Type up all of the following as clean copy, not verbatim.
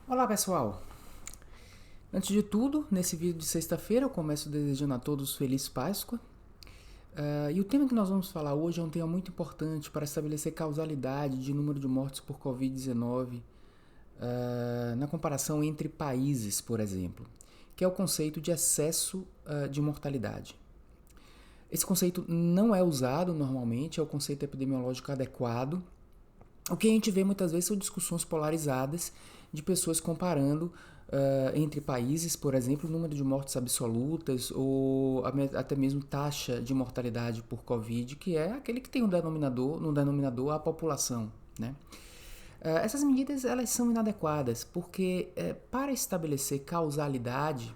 Olá pessoal! Antes de tudo, nesse vídeo de sexta-feira eu começo desejando a todos Feliz Páscoa. E o tema que nós vamos falar hoje é um tema muito importante para estabelecer causalidade de número de mortes por Covid-19 na comparação entre países, por exemplo, que é o conceito de excesso de mortalidade. Esse conceito não é usado normalmente, é o conceito epidemiológico adequado. O que a gente vê muitas vezes são discussões polarizadas de pessoas comparando entre países, por exemplo, o número de mortes absolutas ou até mesmo taxa de mortalidade por Covid, que é aquele que tem no denominador a população, né? Essas medidas elas são inadequadas porque para estabelecer causalidade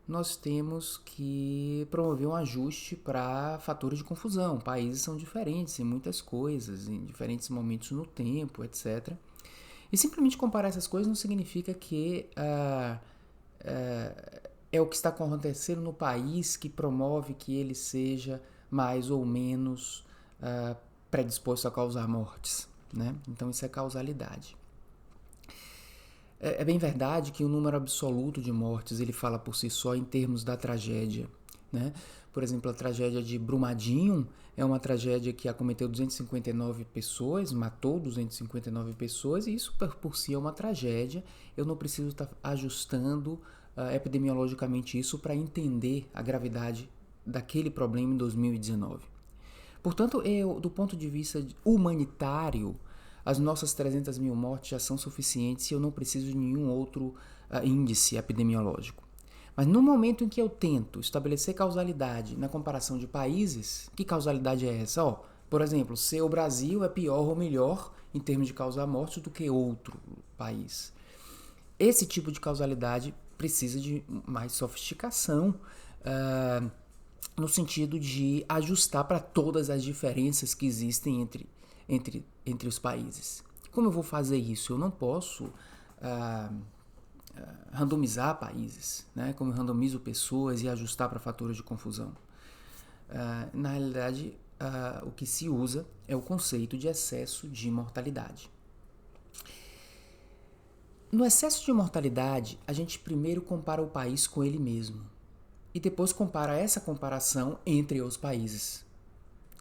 nós temos que promover um ajuste para fatores de confusão. Países são diferentes em muitas coisas, em diferentes momentos no tempo, etc. E simplesmente comparar essas coisas não significa que é o que está acontecendo no país que promove que ele seja mais ou menos predisposto a causar mortes, né? Então isso é causalidade. É bem verdade que o número absoluto de mortes ele fala por si só em termos da tragédia, né? Por exemplo, a tragédia de Brumadinho é uma tragédia que acometeu 259 pessoas, matou 259 pessoas, e isso por si é uma tragédia. Eu não preciso estar ajustando epidemiologicamente isso para entender a gravidade daquele problema em 2019. Portanto, do ponto de vista humanitário, as nossas 300 mil mortes já são suficientes e eu não preciso de nenhum outro índice epidemiológico. Mas no momento em que eu tento estabelecer causalidade na comparação de países, que causalidade é essa? Por exemplo, se o Brasil é pior ou melhor em termos de causar mortes do que outro país. Esse tipo de causalidade precisa de mais sofisticação, no sentido de ajustar para todas as diferenças que existem entre os países. Como eu vou fazer isso? Eu não posso randomizar países, né? Como eu randomizo pessoas e ajustar para fatores de confusão. Na realidade, o que se usa é o conceito de excesso de mortalidade. No excesso de mortalidade, a gente primeiro compara o país com ele mesmo e depois compara essa comparação entre os países,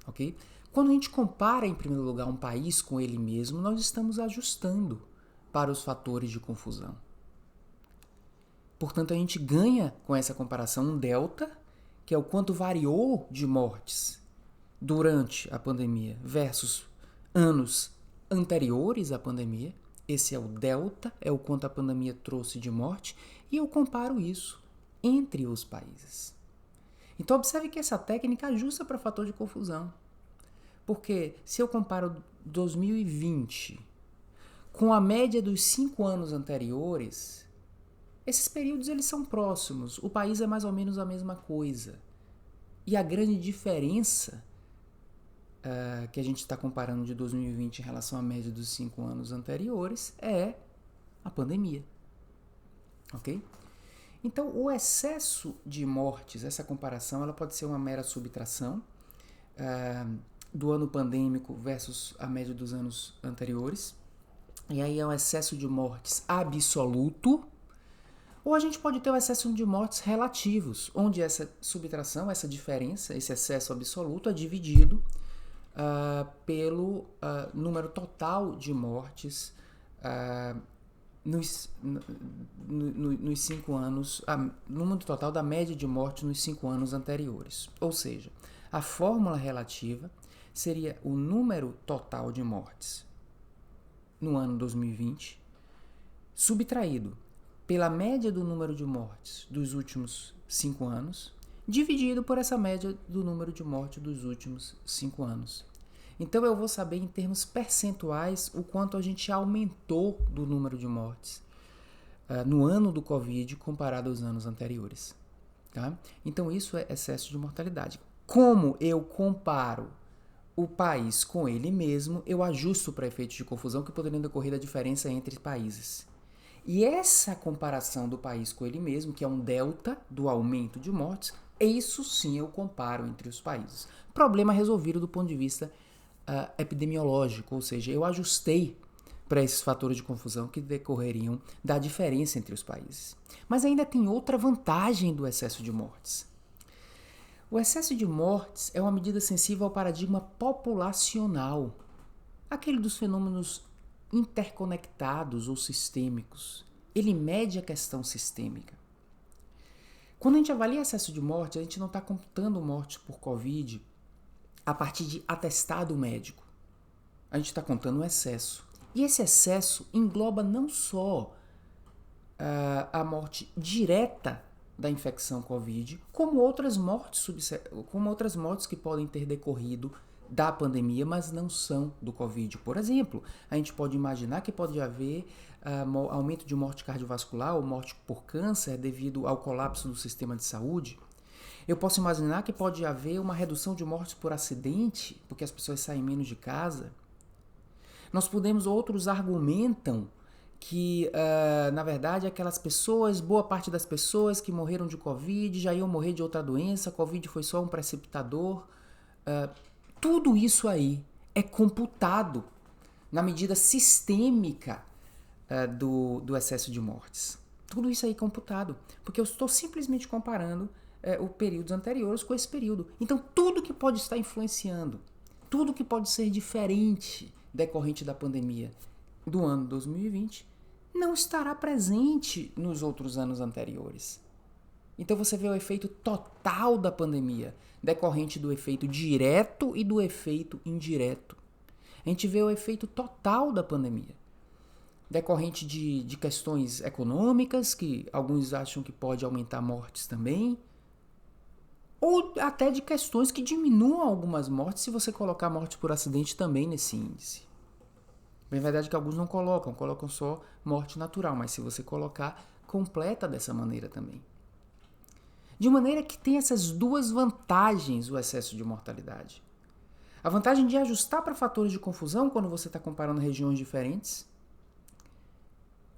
ok? Quando a gente compara, em primeiro lugar, um país com ele mesmo, nós estamos ajustando para os fatores de confusão. Portanto, a gente ganha com essa comparação um delta, que é o quanto variou de mortes durante a pandemia versus anos anteriores à pandemia. Esse é o delta, é o quanto a pandemia trouxe de morte, e eu comparo isso entre os países. Então, observe que essa técnica ajusta para fator de confusão. Porque se eu comparo 2020 com a média dos 5 anos anteriores, esses períodos eles são próximos. O país é mais ou menos a mesma coisa. E a grande diferença que a gente está comparando de 2020 em relação à média dos 5 anos anteriores é a pandemia. Ok? Então, o excesso de mortes, essa comparação, ela pode ser uma mera subtração do ano pandêmico versus a média dos anos anteriores. E aí é um excesso de mortes absoluto. Ou a gente pode ter o excesso de mortes relativos, onde essa subtração, essa diferença, esse excesso absoluto é dividido pelo número total de mortes nos 5 anos, número total da média de mortes nos 5 anos anteriores. Ou seja, a fórmula relativa seria o número total de mortes no ano 2020 subtraído pela média do número de mortes dos últimos 5 anos, dividido por essa média do número de mortes dos últimos 5 anos. Então eu vou saber em termos percentuais o quanto a gente aumentou do número de mortes no ano do Covid comparado aos anos anteriores. Tá? Então isso é excesso de mortalidade. Como eu comparo o país com ele mesmo, eu ajusto para efeitos de confusão que poderiam decorrer da diferença entre países. E essa comparação do país com ele mesmo, que é um delta do aumento de mortes, isso sim eu comparo entre os países. Problema resolvido do ponto de vista epidemiológico, ou seja, eu ajustei para esses fatores de confusão que decorreriam da diferença entre os países. Mas ainda tem outra vantagem do excesso de mortes. O excesso de mortes é uma medida sensível ao paradigma populacional, aquele dos fenômenos interconectados ou sistêmicos. Ele mede a questão sistêmica. Quando a gente avalia excesso de morte, a gente não está computando mortes por Covid a partir de atestado médico. A gente está contando o excesso. E esse excesso engloba não só a morte direta da infecção Covid, como outras mortes que podem ter decorrido da pandemia, mas não são do Covid. Por exemplo, a gente pode imaginar que pode haver aumento de morte cardiovascular ou morte por câncer devido ao colapso do sistema de saúde. Eu posso imaginar que pode haver uma redução de mortes por acidente, porque as pessoas saem menos de casa. Outros argumentam que, na verdade, aquelas pessoas, boa parte das pessoas que morreram de Covid já iam morrer de outra doença, Covid foi só um precipitador. Tudo isso aí é computado na medida sistêmica do excesso de mortes. Tudo isso aí é computado, porque eu estou simplesmente comparando os períodos anteriores com esse período. Então, tudo que pode estar influenciando, tudo que pode ser diferente decorrente da pandemia do ano 2020, não estará presente nos outros anos anteriores. Então você vê o efeito total da pandemia, decorrente do efeito direto e do efeito indireto. A gente vê o efeito total da pandemia, decorrente de questões econômicas, que alguns acham que pode aumentar mortes também, ou até de questões que diminuam algumas mortes se você colocar morte por acidente também nesse índice. É verdade que alguns não colocam só morte natural, mas se você colocar, completa dessa maneira também. De maneira que tem essas duas vantagens o excesso de mortalidade. A vantagem de ajustar para fatores de confusão quando você está comparando regiões diferentes,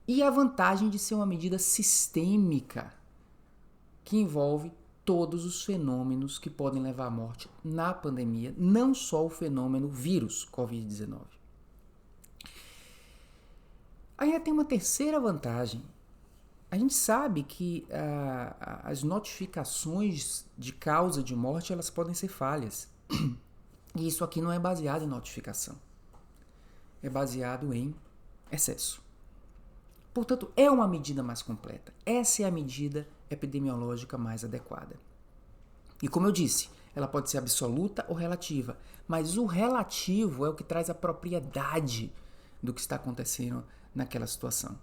e a vantagem de ser uma medida sistêmica que envolve todos os fenômenos que podem levar à morte na pandemia, não só o fenômeno vírus Covid-19. Ainda tem uma terceira vantagem. A gente sabe que as notificações de causa de morte elas podem ser falhas. E isso aqui não é baseado em notificação. É baseado em excesso. Portanto, é uma medida mais completa. Essa é a medida epidemiológica mais adequada. E como eu disse, ela pode ser absoluta ou relativa, mas o relativo é o que traz a propriedade do que está acontecendo naquela situação.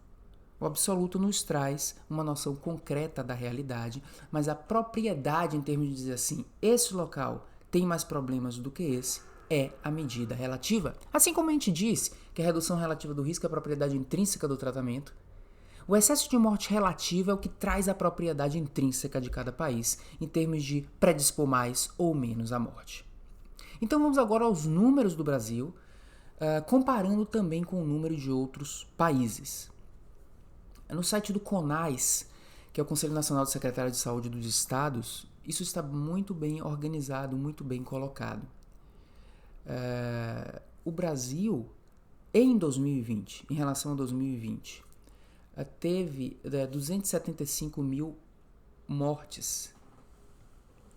O absoluto nos traz uma noção concreta da realidade, mas a propriedade em termos de dizer assim, esse local tem mais problemas do que esse, é a medida relativa. Assim como a gente disse que a redução relativa do risco é a propriedade intrínseca do tratamento, o excesso de morte relativa é o que traz a propriedade intrínseca de cada país em termos de predispor mais ou menos à morte. Então vamos agora aos números do Brasil, comparando também com o número de outros países. No site do CONAS, que é o Conselho Nacional de Secretários de Saúde dos Estados, isso está muito bem organizado, muito bem colocado. O Brasil, em 2020, em relação a 2020, teve 275 mil mortes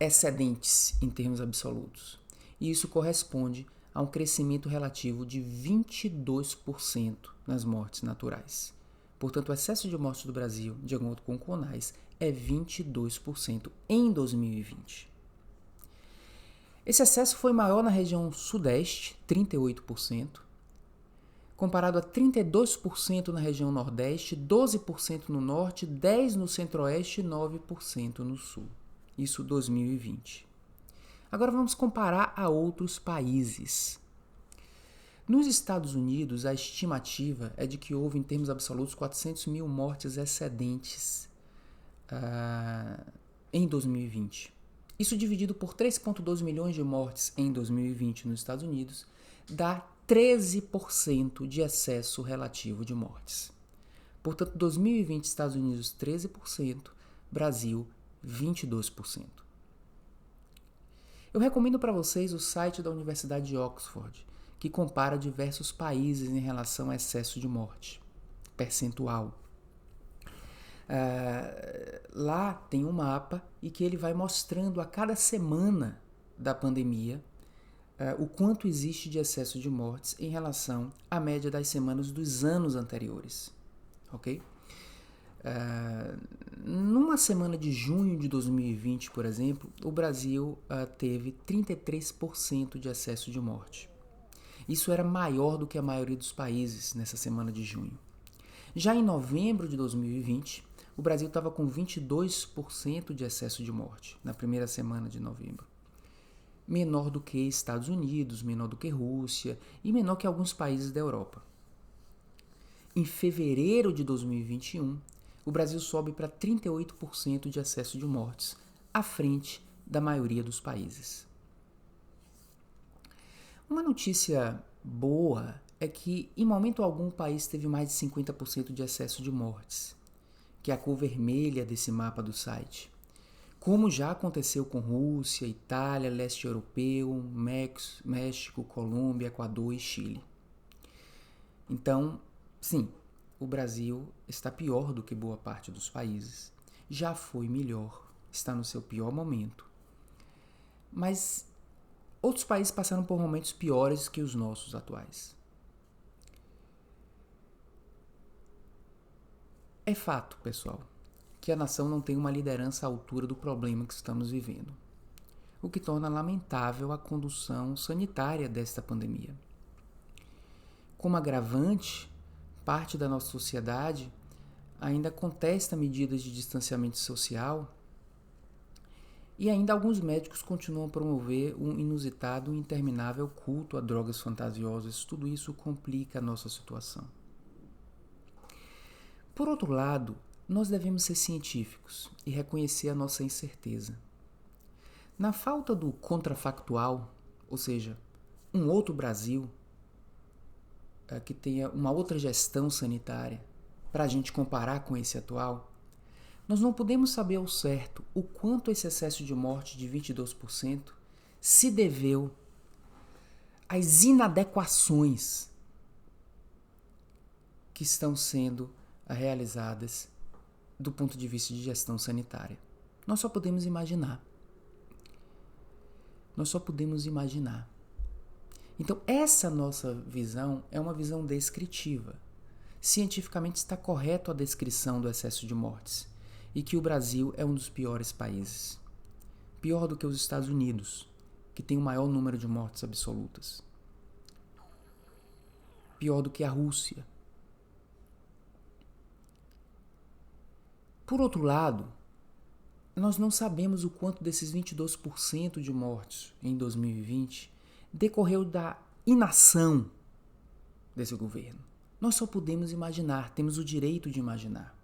excedentes em termos absolutos. E isso corresponde a um crescimento relativo de 22% nas mortes naturais. Portanto, o excesso de mortes do Brasil, de acordo com o CONAS, é 22% em 2020. Esse excesso foi maior na região sudeste, 38%, comparado a 32% na região nordeste, 12% no norte, 10% no centro-oeste e 9% no sul. Isso 2020. Agora vamos comparar a outros países. Nos Estados Unidos, a estimativa é de que houve, em termos absolutos, 400 mil mortes excedentes em 2020. Isso dividido por 3,2 milhões de mortes em 2020 nos Estados Unidos, dá 13% de excesso relativo de mortes. Portanto, 2020, Estados Unidos, 13%, Brasil, 22%. Eu recomendo para vocês o site da Universidade de Oxford, que compara diversos países em relação a excesso de morte, percentual. Lá tem um mapa e que ele vai mostrando a cada semana da pandemia o quanto existe de excesso de mortes em relação à média das semanas dos anos anteriores, ok? Numa semana de junho de 2020, por exemplo, o Brasil teve 33% de excesso de morte. Isso era maior do que a maioria dos países nessa semana de junho. Já em novembro de 2020, o Brasil estava com 22% de excesso de morte na primeira semana de novembro. Menor do que Estados Unidos, menor do que Rússia e menor que alguns países da Europa. Em fevereiro de 2021, o Brasil sobe para 38% de excesso de mortes, à frente da maioria dos países. Uma notícia boa é que, em momento algum, o país teve mais de 50% de excesso de mortes, que é a cor vermelha desse mapa do site. Como já aconteceu com Rússia, Itália, leste europeu, México, Colômbia, Equador e Chile. Então, sim, o Brasil está pior do que boa parte dos países. Já foi melhor, está no seu pior momento. Mas outros países passaram por momentos piores que os nossos atuais. É fato, pessoal, que a nação não tem uma liderança à altura do problema que estamos vivendo, o que torna lamentável a condução sanitária desta pandemia. Como agravante, parte da nossa sociedade ainda contesta medidas de distanciamento social e ainda alguns médicos continuam a promover um inusitado e interminável culto a drogas fantasiosas. Tudo isso complica a nossa situação. Por outro lado, nós devemos ser científicos e reconhecer a nossa incerteza. Na falta do contrafactual, ou seja, um outro Brasil, que tenha uma outra gestão sanitária para a gente comparar com esse atual, nós não podemos saber ao certo o quanto esse excesso de morte de 22% se deveu às inadequações que estão sendo realizadas do ponto de vista de gestão sanitária. Nós só podemos imaginar. Então, essa nossa visão é uma visão descritiva. Cientificamente está correto a descrição do excesso de mortes e que o Brasil é um dos piores países. Pior do que os Estados Unidos, que tem o maior número de mortes absolutas. Pior do que a Rússia. Por outro lado, nós não sabemos o quanto desses 22% de mortes em 2020 decorreu da inação desse governo. Nós só podemos imaginar, temos o direito de imaginar.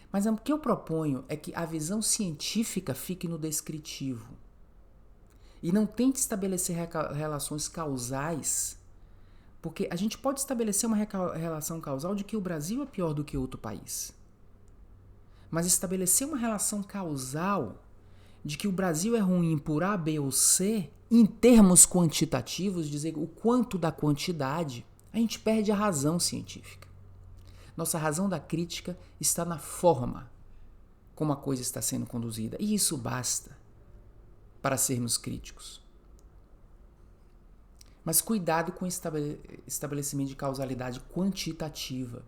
Mas o que eu proponho é que a visão científica fique no descritivo e não tente estabelecer relações causais, porque a gente pode estabelecer uma relação causal de que o Brasil é pior do que outro país. Mas estabelecer uma relação causal de que o Brasil é ruim por A, B ou C, em termos quantitativos, dizer o quanto da quantidade, a gente perde a razão científica. Nossa razão da crítica está na forma como a coisa está sendo conduzida. E isso basta para sermos críticos. Mas cuidado com o estabelecimento de causalidade quantitativa.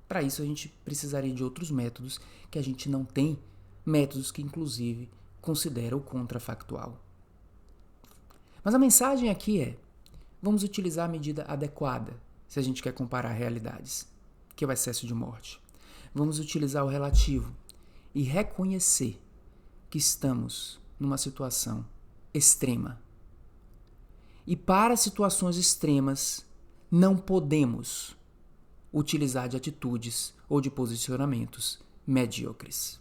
Para isso a gente precisaria de outros métodos que a gente não tem, métodos que inclusive considera o contrafactual. Mas a mensagem aqui é: vamos utilizar a medida adequada se a gente quer comparar realidades, que é o excesso de morte. Vamos utilizar o relativo e reconhecer que estamos numa situação extrema. E para situações extremas, não podemos utilizar de atitudes ou de posicionamentos medíocres.